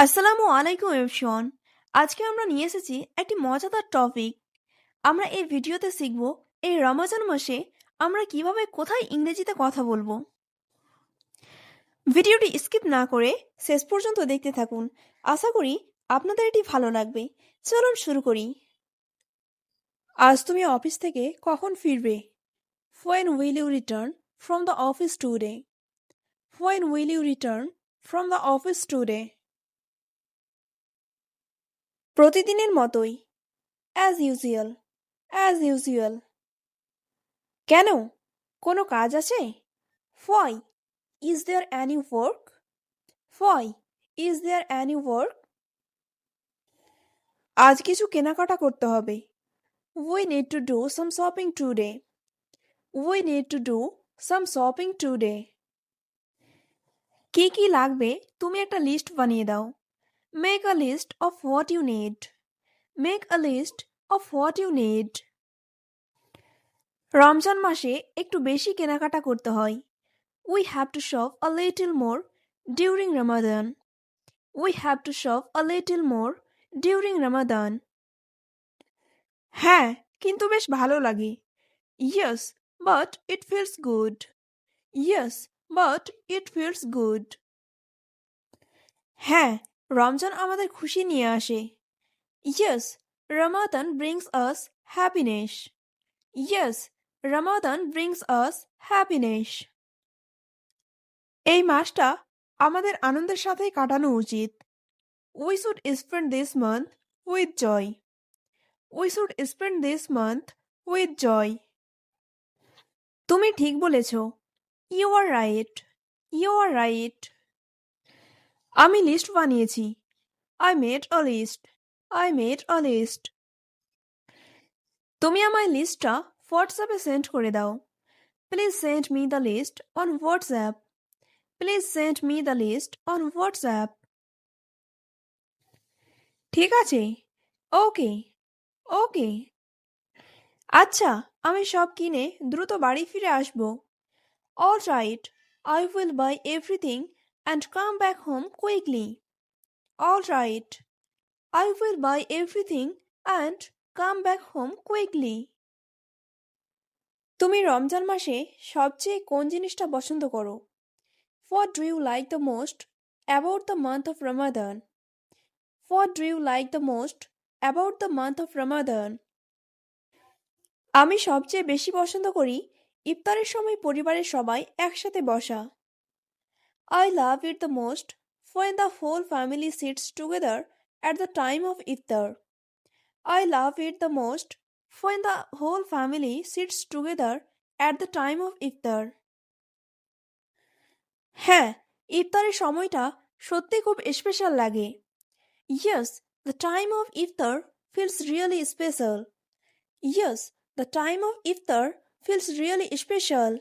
আসসালামু আলাইকুম এভরিওয়ান। আজকে আমরা নিয়ে এসেছি একটি মজাদার টপিক। আমরা এই ভিডিওতে শিখব এই রমজান মাসে আমরা কিভাবে কোথায় ইংরেজিতে কথা বলবো। ভিডিওটি স্কিপ না করে শেষ পর্যন্ত দেখতে থাকুন। আশা করি আপনাদের এটি ভালো লাগবে। চলুন শুরু করি। আজ তুমি অফিস থেকে কখন ফিরবে? When will you return from the office today? When will you return from the office today? প্রতিদিনের মতোই, as usual, as usual. কেন? কোনো কাজ আছে? Why? Is there any work? Why? Is there any work? আজ কিছু কেনাকাটা করতে হবে। We need to do some shopping today. We need to do some shopping today. কি কি লাগবে তুমি একটা লিস্ট বানিয়ে দাও। Make a list of what you need. Make a list of what you need. Ramzan মাসে একটু বেশি কেনাকাটা করতে হয়। We have to shop a little more during Ramadan. We have to shop a little more during Ramadan. হ্যাঁ, কিন্তু বেশ ভালো লাগে। Yes, but it feels good. Yes, but it feels good. হ্যাঁ, রমজান আমাদের খুশি নিয়ে আসে। Yes, Ramadan brings us happiness. Yes, Ramadan brings us happiness. এই মাসটা আমাদের আনন্দের সাথেই কাটানো উচিত। We should spend this month with joy. We should spend this month with joy. তুমি ঠিক বলেছ। You are right. You are right. আমি লিস্ট বানিয়েছি। I made a list. I made a list. তুমি আমায় লিস্টটা হোয়াটসঅ্যাপে সেন্ড করে দাও। Please send me the list on WhatsApp. Please send me the list on WhatsApp. ঠিক আছে। ওকে। ওকে। আচ্ছা, আমি সব কিনে দ্রুত বাড়ি ফিরে আসব। All right, I will buy everything and come back home quickly. All right, I will buy everything and come back home quickly. তুমি রমজান মাসে সবচেয়ে কোন জিনিসটা পছন্দ করো? What do you like the most about the month of Ramadan? What do you like the most about the month of Ramadan? আমি সবচেয়ে বেশি পছন্দ করি ইফতারের সময় পরিবারের সবাই একসাথে বসা। I love it the most when the whole family sits together at the time of iftar. I love it the most when the whole family sits together at the time of iftar. হ্যাঁ, ইফতারের সময়টা সত্যি খুব special লাগে। Yes, the time of iftar feels really special. Yes, the time of iftar feels really special.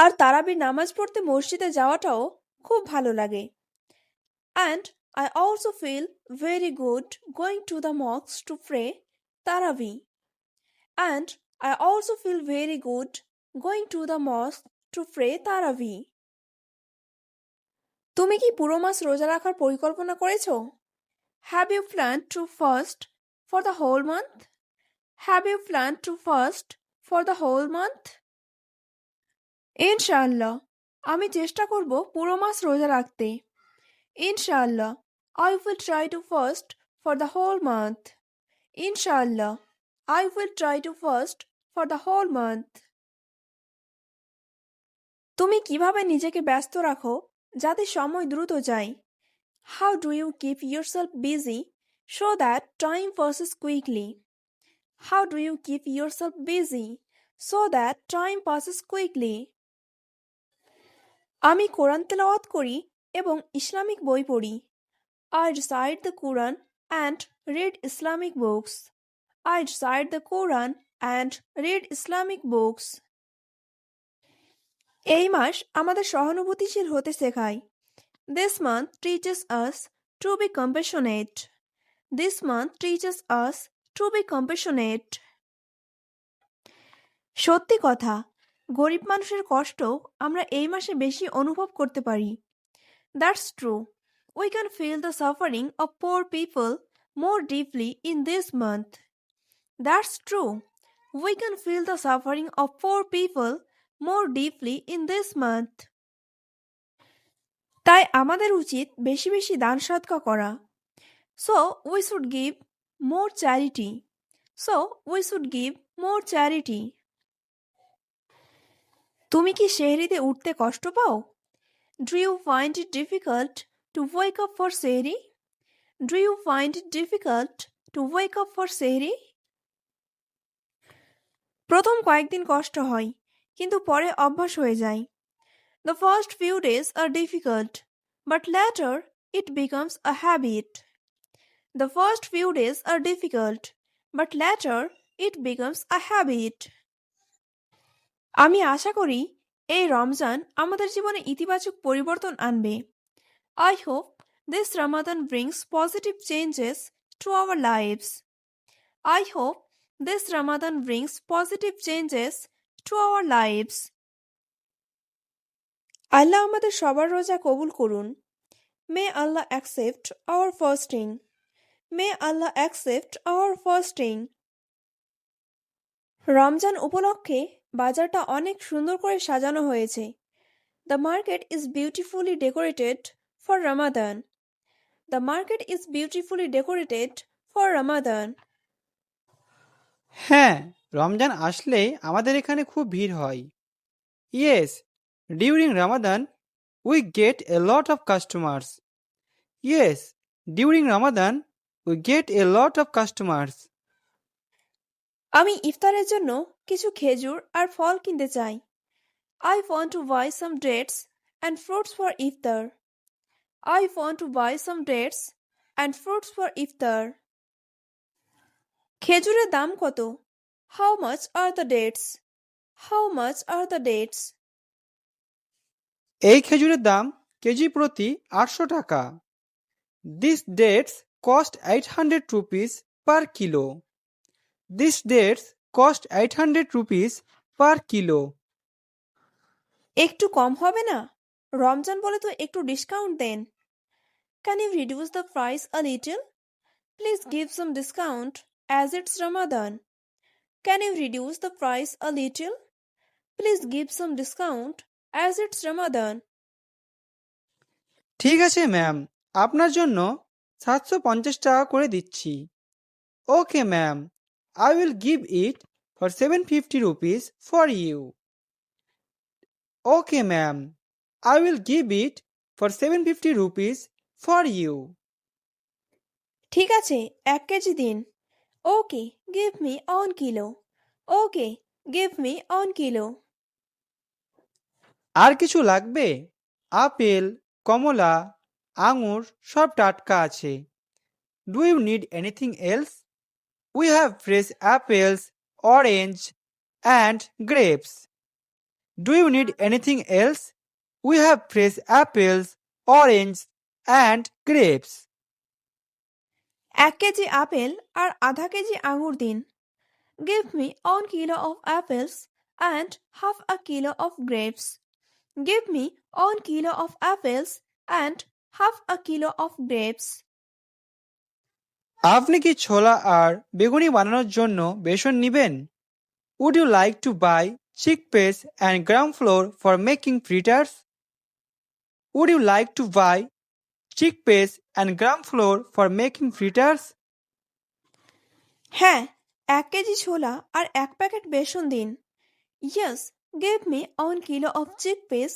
আর তারাবির নামাজ পড়তে মসজিদে যাওয়াটাও খুব ভালো লাগে। And I also feel very good going to the mosque to pray Taraweeh. And I also feel very good going to the mosque to pray Taraweeh. তুমি কি পুরো মাস রোজা রাখার পরিকল্পনা করেছো? Have you planned to fast for the whole month? Have you planned to fast for the whole month? ইনশাআল্লাহ, আমি চেষ্টা করব পুরো মাস রোজা রাখতে। ইনশাআল্লাহ, I will try to fast for the whole month. ইনশাআল্লাহ, I will try to fast for the whole month. তুমি কিভাবে নিজেকে ব্যস্ত রাখো যাতে সময় দ্রুত যায়? How do you keep yourself busy so that time passes quickly? How do you keep yourself busy so that time passes quickly? আমি কোরআন তেলাওয়াত করি এবং ইসলামিক বই পড়ি। I recite the Quran and read Islamic books. I recite the Quran and read Islamic books. এই মাস আমাদের সহানুভূতিশীল হতে শেখায়। This month teaches us to be compassionate. This month teaches us to be compassionate. সত্যি কথা, গরিব মানুষের কষ্ট আমরা এই মাসে বেশি অনুভব করতে পারি। That's true. we can feel the suffering of poor people more deeply in this month. That's true. We can feel the suffering of poor people more deeply in this month. তাই আমাদের উচিত বেশি বেশি দান সদকা করা। So we should give more charity. So we should give more charity. তুমি কি সেহরিতে উঠতে কষ্ট পাও? Do you find it difficult to wake up for sehri? Do you find it difficult to wake up for sehri? প্রথম কয়েকদিন কষ্ট হয়, কিন্তু পরে অভ্যাস হয়ে যায়। The first few days are difficult, but later it becomes a habit. The first few days are difficult, but later it becomes a habit. আমি আশা করি এই রমজান আমাদের জীবনে ইতিবাচক পরিবর্তন আনবে। I hope this Ramadan brings positive changes to our lives. I hope this Ramadan brings positive changes to our lives. আল্লাহ আমাদের সবার রোজা কবুল করুন। May Allah accept our fasting. May Allah accept our fasting. Ramzan উপলক্ষে বাজারটা অনেক সুন্দর করে সাজানো হয়েছে। The market is beautifully decorated for Ramadan. The market is beautifully decorated for Ramadan. হ্যাঁ, রমজান আসলে আমাদের এখানে খুব ভিড় হয়। Yes, during Ramadan we get a lot of customers. Yes, during Ramadan we get a lot of customers. আমি ইফতারের জন্য কিছু খেজুর আর ফল কিনতে চাই। I want to buy some dates and fruits for iftar. I want to buy some dates and fruits for iftar. খেজুরের দাম কত? How much are the dates? How much are the dates? এই খেজুরের দাম কেজি প্রতি 800 টাকা। These dates cost 800 rupees per kilo. These dates cost 800 rupees per kilo. একটু কম হবে না? রমজান বলে তো একটু ডিসকাউন্ট দেন। Can you reduce the price a little? Please give some discount as it's Ramadan. Can you reduce the price a little? Please give some discount as it's Ramadan. ঠিক আছে ma'am, আপনার জন্য 750 টাকা করে দিচ্ছি। Okay ma'am, I will give it for 750 rupees for you. Okay ma'am, I will give it for 750 rupees for you. ঠিক আছে, 1 KG দিন। Okay, give me 1 kilo. Okay, give me 1 kilo. আর কিছু লাগবে? আপেল, কমলা, আঙুর সব টাটকা আছে। Do you need anything else? We have fresh apples, orange and grapes. Do you need anything else? We have fresh apples, orange and grapes. 1 kg apple আর আধা kg আঙুর দিন। Give me 1 kilo of apples and half a kilo of grapes. Give me 1 kilo of apples and half a kilo of grapes. আপনি কি ছোলা আর বেগুনি বানানোর জন্য বেসন নিবেন? Would you like to buy chickpeas and gram flour for making fritters? Would you like to buy chickpeas and gram flour for making fritters? হ্যাঁ, 1 KG ছোলা আর 1 packet বেসন দিন। Yes, give me 1 kilo of chickpeas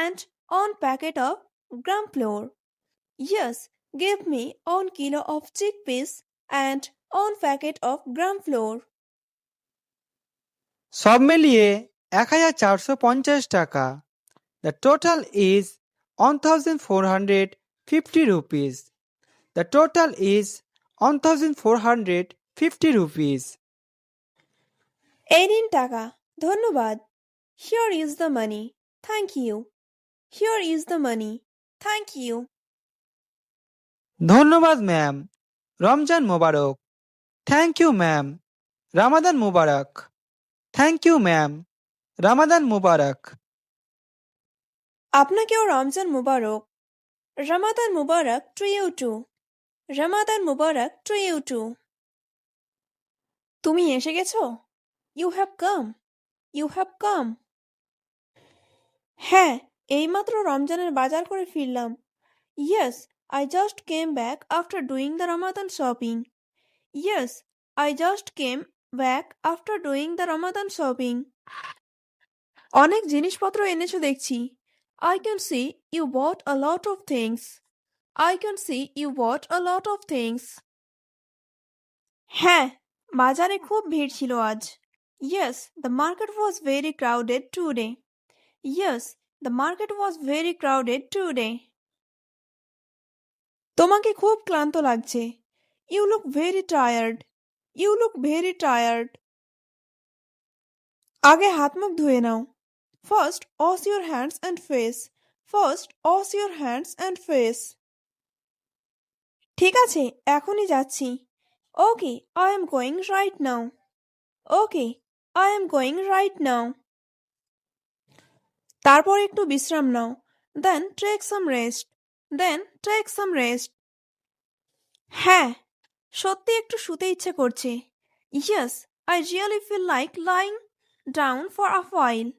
and 1 packet of gram flour. Yes, give me 1 kilo of chickpeas and 1 packet of gram flour. সব মিলিয়ে 1450 টাকা। The total is 1450 rupees. The total is 1450 rupees. এই নিন টাকা, ধন্যবাদ। Here is the money. Thank you. Here is the money. Thank you. ধন্যবাদ ma'am. Ramzan মোবারক। Thank you ma'am. Ramadan মুবারক। Thank you ma'am. রামাদান মুবারক। আপনাকেও রমজান মোবারক। Ramadan Mubarak to you too. Ramadan Mubarak to you too. তুমি এসে গেছো? You have come. You have come. হ্যাঁ, এইমাত্র রমজানের বাজার করে ফিরলাম। Yes, I just came back after doing the Ramadan shopping. Yes, I just came back after doing the Ramadan shopping. অনেক জিনিসপত্র এনেছো দেখছি। I can see you bought a lot of things. I can see you bought a lot of things. হ্যাঁ, বাজারে খুব ভিড় ছিল আজ। Yes, the market was very crowded today. Yes, the market was very crowded today. তোমাকে খুব ক্লান্ত লাগছে। You look very tired. You look very tired. আগে হাত মুখ ধুয়ে নাও। First, wash your hands and face. First, wash your hands and face. ঠিক আছে, এখনই যাচ্ছি। Okay, I am going right now. Okay, I am going right now. তারপর একটু বিশ্রাম নাও। Then take some rest. Then take some rest. হ্যাঁ, সত্যি একটু শুতে ইচ্ছে করছে। Yes, I really feel like lying down for a while.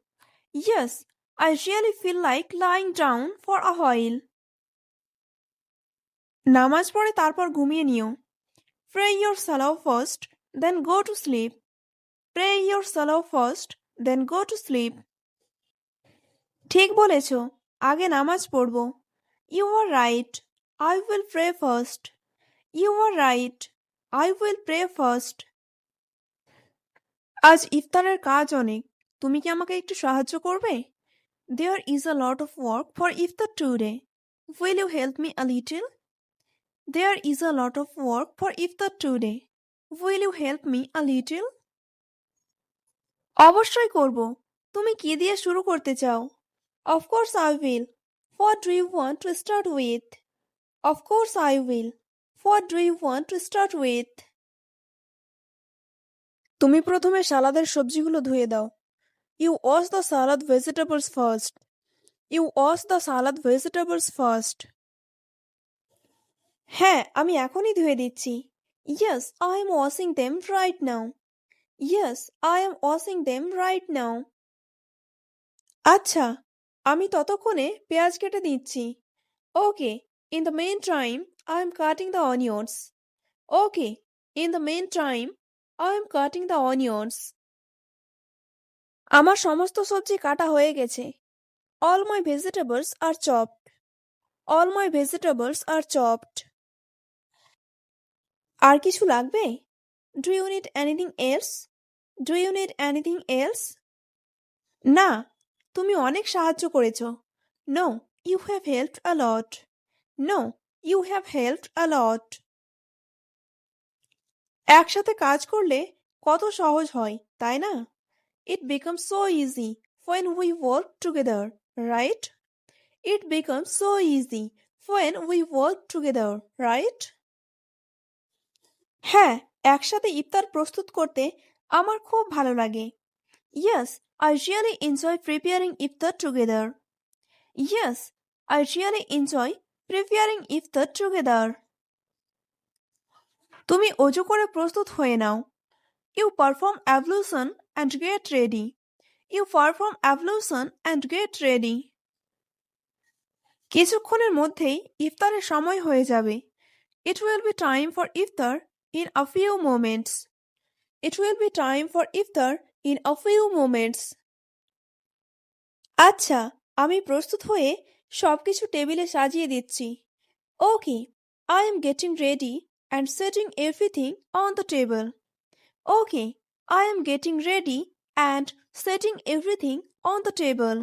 Yes, I really feel like lying down for a while. নামাজ পড়ে তারপর ঘুমিয়ে নিও। Pray your salah first, then go to sleep. Pray your salah first, then go to sleep. ঠিক বলেছ, আগে নামাজ পড়ব। You are right. I will pray first. You are right. I will pray first. আজ ইফতারের কাজ অনেক। তুমি কি আমাকে একটু সাহায্য করবে? There is a lot of work for iftar today. Will you help me a little? There is a lot of work for iftar today. Will you help me a little? অবশ্যই করব। তুমি কি দিয়ে শুরু করতে চাও? Of course I will. What do you want to start with? Of course I will. What do you want to start with? তুমি প্রথমে সালাদের সবজিগুলো ধুয়ে দাও। You wash the salad vegetables first. You wash the salad vegetables first. হ্যাঁ, আমি এখনই ধুয়ে দিচ্ছি। Yes, I am washing them right now. Yes, I am washing them right now. আচ্ছা, আমি ততক্ষণে পেঁয়াজ কেটে দিচ্ছি। Okay, in the meantime, I am cutting the onions. Okay, in the meantime, I am cutting the onions. আমার সমস্ত সবজি কাটা হয়ে গেছে। All my vegetables are chopped. All my vegetables are chopped. আর কিছু লাগবে? Do you need anything else? Do you need anything else? না, তুমি অনেক সাহায্য করেছো। No, you have helped a lot. No, you have helped a lot. একসাথে কাজ করলে কত সহজ হয়, তাই না? It becomes so easy when we work together, right? It becomes so easy when we work together, right? হ্যাঁ, একসাথে ইফতার প্রস্তুত করতে আমার খুব ভালো লাগে। Yes, I really enjoy preparing iftar together. Yes, I really enjoy preparing iftar together. তুমি অজু করে প্রস্তুত হয়ে নাও। You perform ablution and get ready. You perform ablution and get ready. কিছুক্ষণের মধ্যেই ইফতারের সময় হয়ে যাবে। It will be time for iftar in a few moments. It will be time for iftar in a few moments. আচ্ছা, আমি প্রস্তুত হয়ে সবকিছু টেবিলে সাজিয়ে দিচ্ছি। Okay, I am getting ready and setting everything on the table. Okay, I am getting ready and setting everything on the table.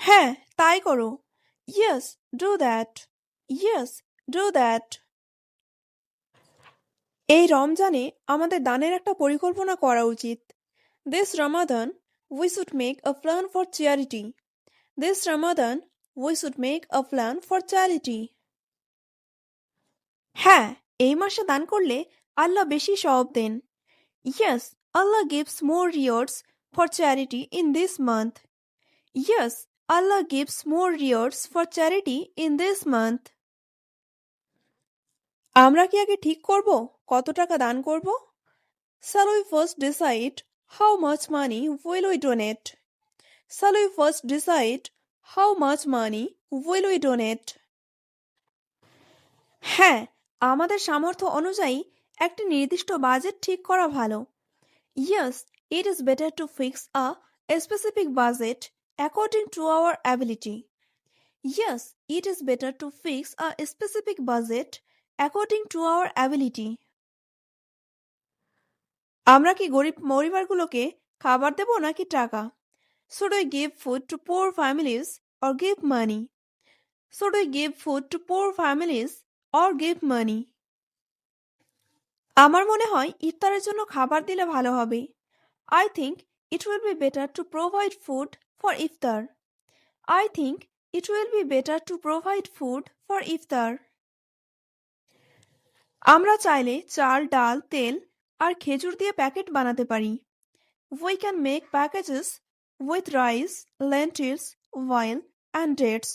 হ্যাঁ, তাই করো। Yes, do that. Yes, do that. এই রমজানে আমাদের দানের একটা পরিকল্পনা করা উচিত। This Ramadan, we should make a plan for charity. This Ramadan, we should make a plan for charity. হ্যাঁ, এই মাসে দান করলে আল্লাহ বেশি সওয়াব দেন। Yes, Allah gives more rewards for charity in this month. Yes, Allah gives more rewards for charity in this month. আমরা কি আগে ঠিক করব কত টাকা দান করব? Shall we first decide how much money will we donate? Shall we first decide how much money will we donate? হ্যাঁ, আমাদের সামর্থ্য অনুযায়ী একটি নির্দিষ্ট বাজেট ঠিক করা ভালো। Yes, it is better to fix a specific budget according to our ability. Yes, it is better to fix a specific budget according to our ability. আমরা কি গরিব পরিবারগুলোকে খাবার দেব নাকি টাকা? Should we give food to poor families or give money? Should we give food to poor families or give money? আমার মনে হয় ইফতারের জন্য খাবার দিলে ভালো হবে। I think it will be better to provide food for iftar. I think it will be better to provide food for iftar. আমরা চাইলে চাল, ডাল, তেল আর খেজুর দিয়ে প্যাকেট বানাতে পারি। We can make packages with rice, lentils, oil and dates.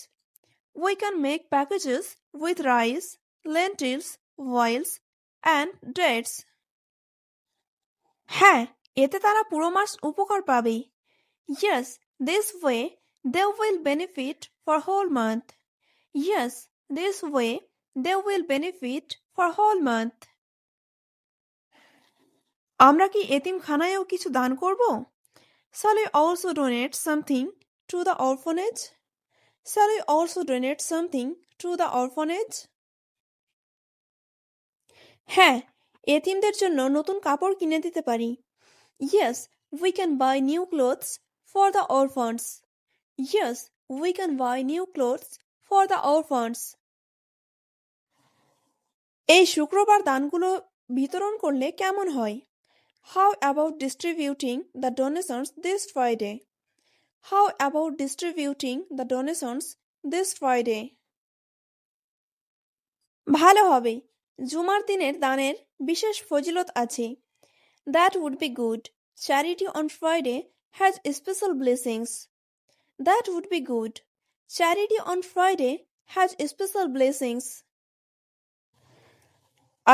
We can make packages with rice, lentils, oils and dates. হ্যাঁ, এতে তারা পুরো মাস উপকার পাবে। Yes, this way they will benefit for whole month. Yes, this way they will benefit for whole month. আমরা কি এতিমখানায়ও কিছু দান করব? Shall we also donate something to the orphanage? Shall we also donate something to the orphanage? হ্যাঁ, এতিমদের জন্য নতুন কাপড় কিনে দিতে পারি। Yes, we can buy new clothes for the orphans. Yes, we can buy new clothes for the orphans. এই শুক্রবার দানগুলো বিতরণ করলে কেমন হয়? How about distributing the donations this Friday? How about distributing the donations this Friday? ভালো হবে। জুমার দিনের দানের বিশেষ ফজিলত আছে। That would be good. Charity on Friday has special blessings. That would be good. Charity on Friday has special blessings.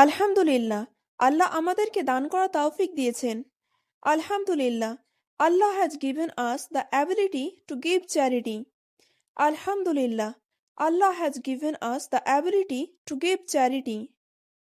আলহামদুলিল্লাহ, আল্লাহ আমাদেরকে দান করা তৌফিক দিয়েছেন। Alhamdulillah, Allah has given us the ability to give charity. Alhamdulillah, Allah has given us the ability to give charity.